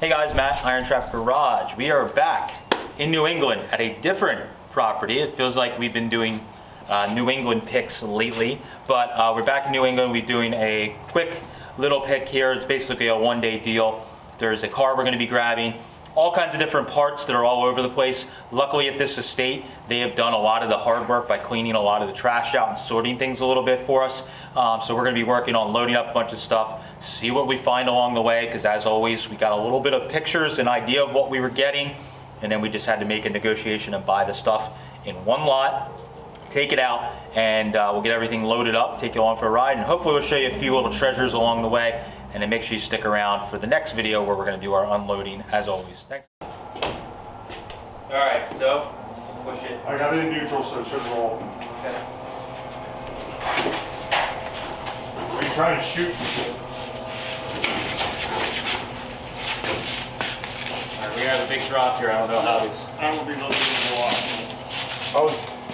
Hey guys, Matt, IronTrap Garage. We are back in New England at a different property. It feels like we've been doing New England picks lately, but we're back in New England. We're doing a quick little pick here. It's basically a one-day deal. There's a car we're going to be grabbing, all kinds of different parts that are all over the place. Luckily at this estate, they have done a lot of the hard work by cleaning a lot of the trash out and sorting things a little bit for us. So we're going to be working on loading up a bunch of stuff, see what we find along the way, because as always, we got a little bit of pictures, an idea of what we were getting, and then we just had to make a negotiation and buy the stuff in one lot, take it out, and we'll get everything loaded up, take you along for a ride, and hopefully we'll show you a few little treasures along the way. And then make sure you stick around for the next video where we're going to do our unloading as always. Thanks. Alright, so push it. I got it in neutral, so it should roll. Okay. Are you trying to shoot? Alright, we have a big drop here. I don't know how these. I will be loading a lot.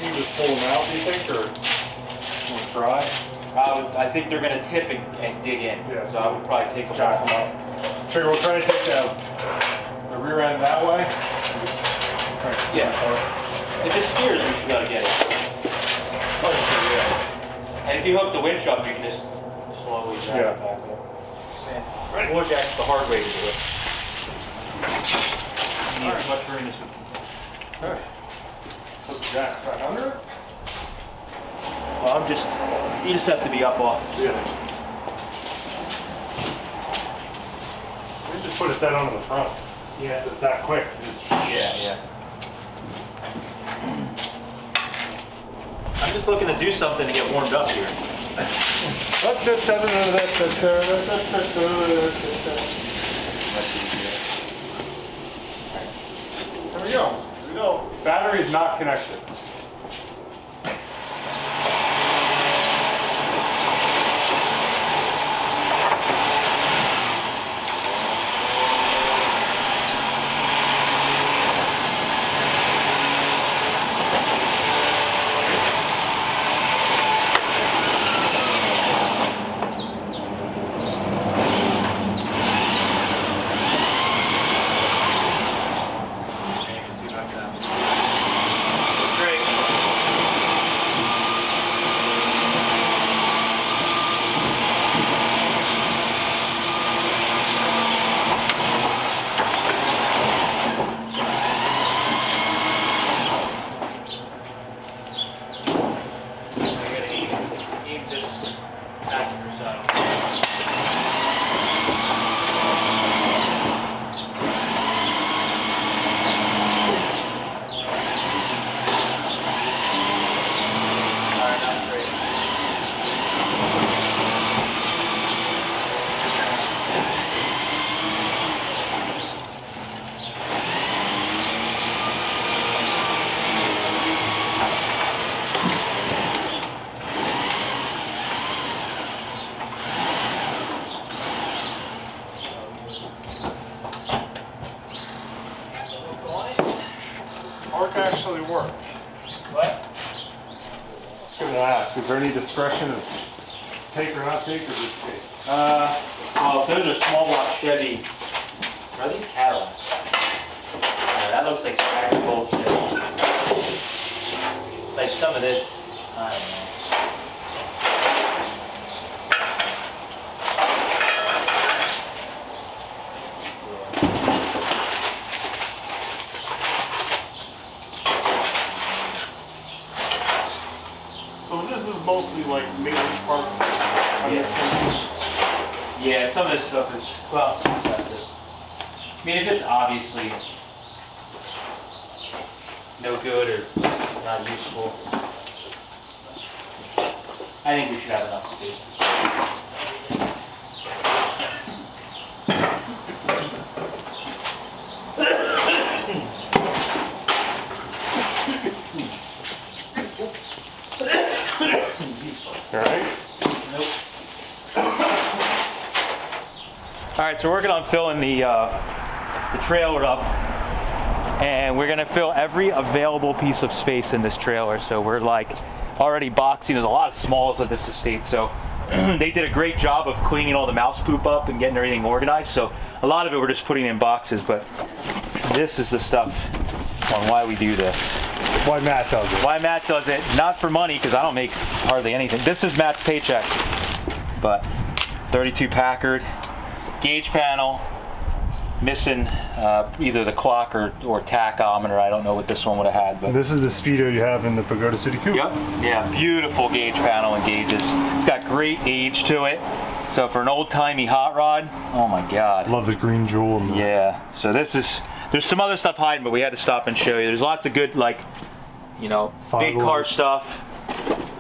You just pull them out, do you think, or you want to try? I think they're going to tip and dig in, yeah, so I would probably take them jack them up. Figure we'll try to take the rear end that way. Yeah. If it steers, we should be able to get it. Oh, yeah. And if you hook the winch up, you can just slowly drag it back up. Ready? Or jack's the hard way to do it. You need as much room as we can. Okay. Put the jacks back under it. Well, you just have to be up off. Yeah. We just put a set onto the front. Yeah. It's that quick. Yeah. I'm just looking to do something to get warmed up here. There we go. There we go. Battery is not connected. Actually work. What? I was going to ask, is there any discretion of take or not take, or just take? Well, if those are small block Chevy, are these Cadillacs? That looks like staggered gold Chevy. Like some of this, I don't know. Mostly like maintenance parts. Yeah, some of this stuff is, well, I mean, if it's obviously no good or not useful, I think we should have enough space. All right, so we're working on filling the trailer up, and we're gonna fill every available piece of space in this trailer. So we're like already boxing. There's a lot of smalls of this estate, so they did a great job of cleaning all the mouse poop up and getting everything organized. So a lot of it we're just putting in boxes, but this is the stuff on why we do this. Why Matt does it. Why Matt does it, not for money, because I don't make hardly anything. This is Matt's paycheck, but 32 Packard, gauge panel, missing either the clock or tachometer. I don't know what this one would have had, but This is the speedo you have in the Pagoda City Coupe. yep, yeah, beautiful gauge panel and gauges. It's got great age to it. So for an old-timey hot rod, oh my God. Love the green jewel. And Yeah, so this is, there's some other stuff hiding, but we had to stop and show you. There's lots of good, like, you know, big car stuff.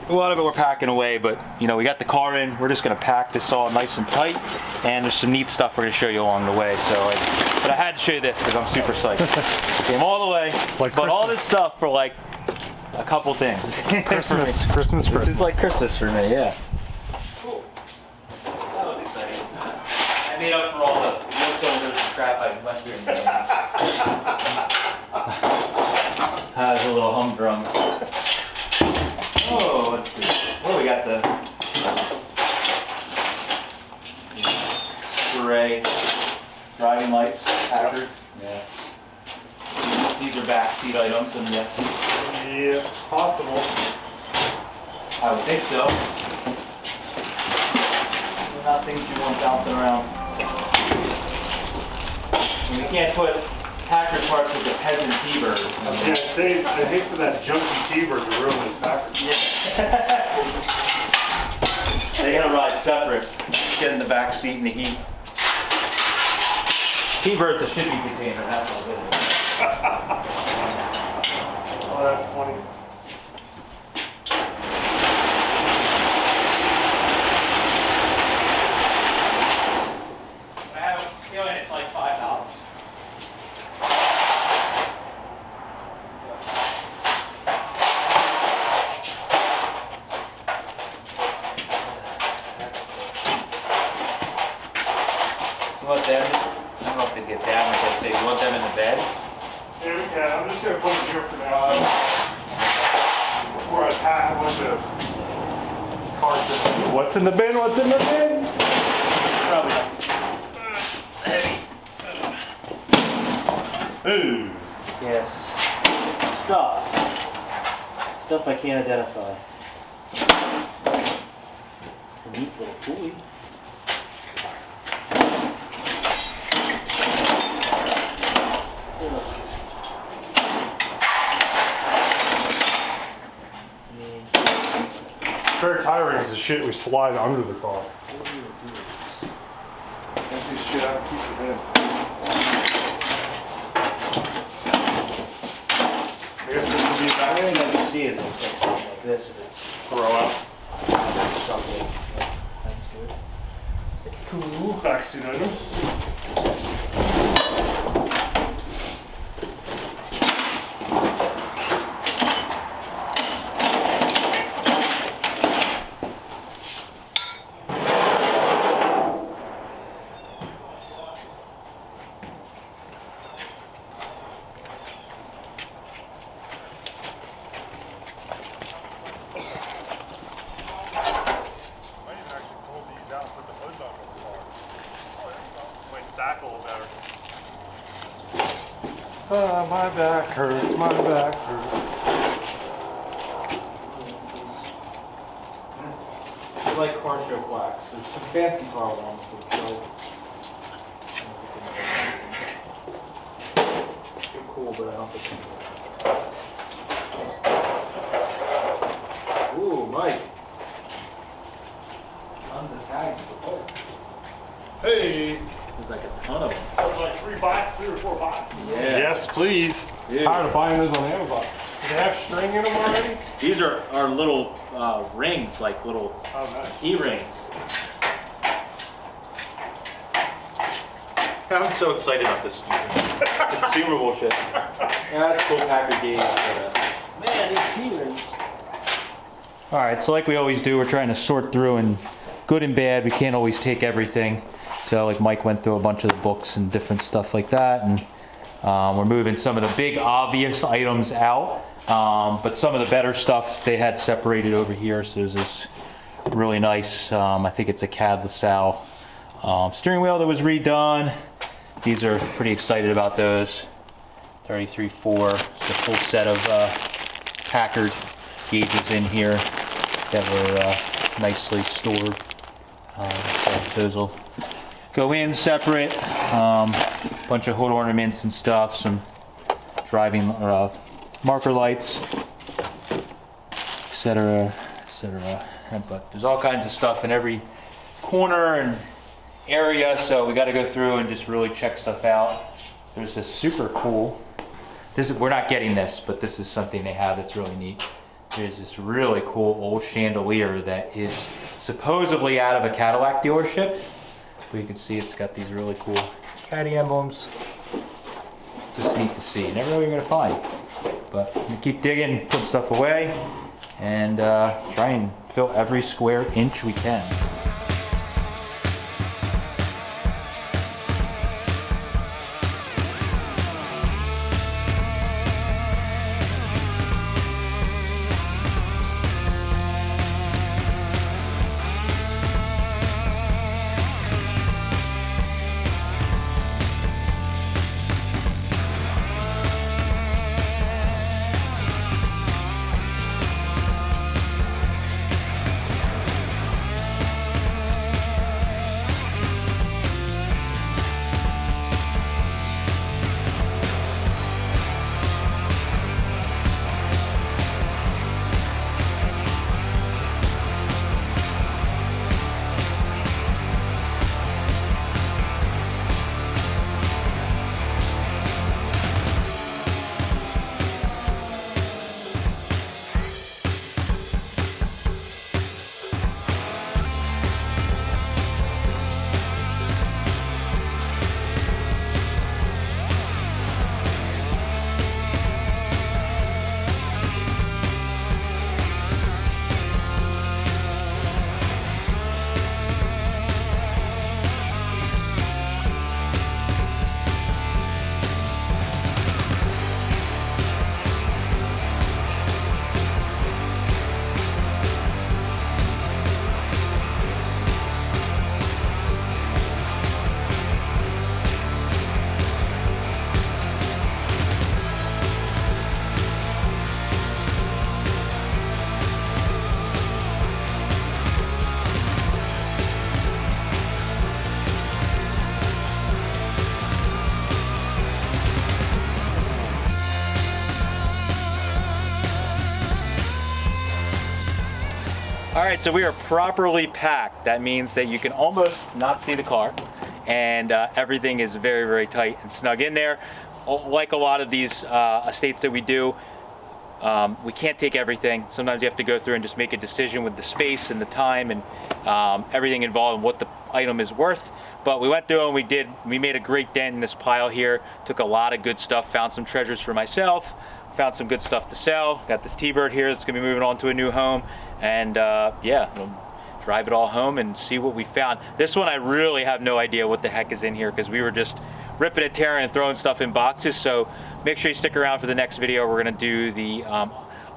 A lot of it we're packing away, but you know, we got the car in. We're just gonna pack this all nice and tight, and there's some neat stuff we're gonna show you along the way. So, but I had to show you this because I'm super psyched. Came all the way, Like but all Christmas. this stuff for like a couple things. Christmas, Christmas. It's like Christmas for me, yeah. Cool. That was exciting. I made up for all the wheel cylinders and crap I went through. Has a little humdrum. Oh, let's see. Oh, we got the spray driving lights, Packard. Yeah. These are backseat items, and yes, Yeah, possible. I would think so. They're not things you want bouncing around. And we can't put Packard parts with the peasant T-bird. Yeah, say, I hate for that junky T-bird to ruin this Packard. They gotta ride separate. Get in the back seat in the heat. T-bird's a shipping container, that's all it is. Oh, that's funny. I have a feeling it's like $5. You want them? I don't know if they get damaged. I say, you want them in the bed? There we go. I'm just gonna put it here for now. Before I pack a bunch of carts in. What's in the bin? What's in the bin? Probably not. Ooh. Yes. Stuff I can't identify. A neat little pulley. Spare tire rings is shit we slide under the car. That's the shit I keep it in. I guess this would be a The only thing I backseat can see is it's like something like this if it's throw out. something. That's good. It's cool. Backseat item. My back hurts, my back hurts. I like car show plaques. There's some fancy car ones that show. They're cool, but I don't think they're Ooh, Mike. Tons of tags for folks. Hey! There's like a ton of them. There's like 3 or 4 boxes. Yeah. Yes, please. Dude. Tired of buying those on Amazon. Do they have string in them already? These are our little rings, like little Oh, nice. key rings. I'm so excited about this consumable shit. Yeah, that's cool Packard gauge. Man, these key rings. All right, so like we always do, we're trying to sort through, and good and bad, we can't always take everything. So like Mike went through a bunch of the books and different stuff like that, and we're moving some of the big obvious items out, but some of the better stuff they had separated over here. So there's this Really nice. I think it's a Cad LaSalle steering wheel that was redone. These are pretty excited about those. 33.4. It's a full set of Packard gauges in here that were nicely stored. So those will go in separate. Bunch of hood ornaments and stuff. Some driving marker lights, etc., etc. But there's all kinds of stuff in every corner and area, so we got to go through and just really check stuff out. There's this super cool. We're not getting this, but this is something they have that's really neat. There's this really cool old chandelier that is supposedly out of a Cadillac dealership. But you can see it's got these really cool Caddy emblems. Just neat to see. Never know what you're gonna find. But we keep digging, put stuff away, and try and fill every square inch we can. All right, so we are properly packed. That means that you can almost not see the car, and everything is very, very tight and snug in there. Like a lot of these estates that we do, we can't take everything. Sometimes you have to go through and just make a decision with the space and the time and everything involved and what the item is worth. But we went through and we made a great dent in this pile here. Took a lot of good stuff, found some treasures for myself, found some good stuff to sell. Got this T-Bird here that's gonna be moving on to a new home. And yeah, we'll drive it all home and see what we found. This one I really have no idea what the heck is in here because we were just ripping and tearing and throwing stuff in boxes. So make sure you stick around for the next video. We're gonna do the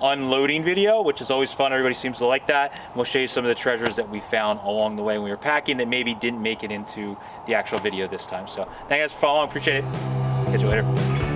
unloading video, which is always fun. Everybody seems to like that. And we'll show you some of the treasures that we found along the way when we were packing that maybe didn't make it into the actual video this time. So thank you guys for following, appreciate it. Catch you later.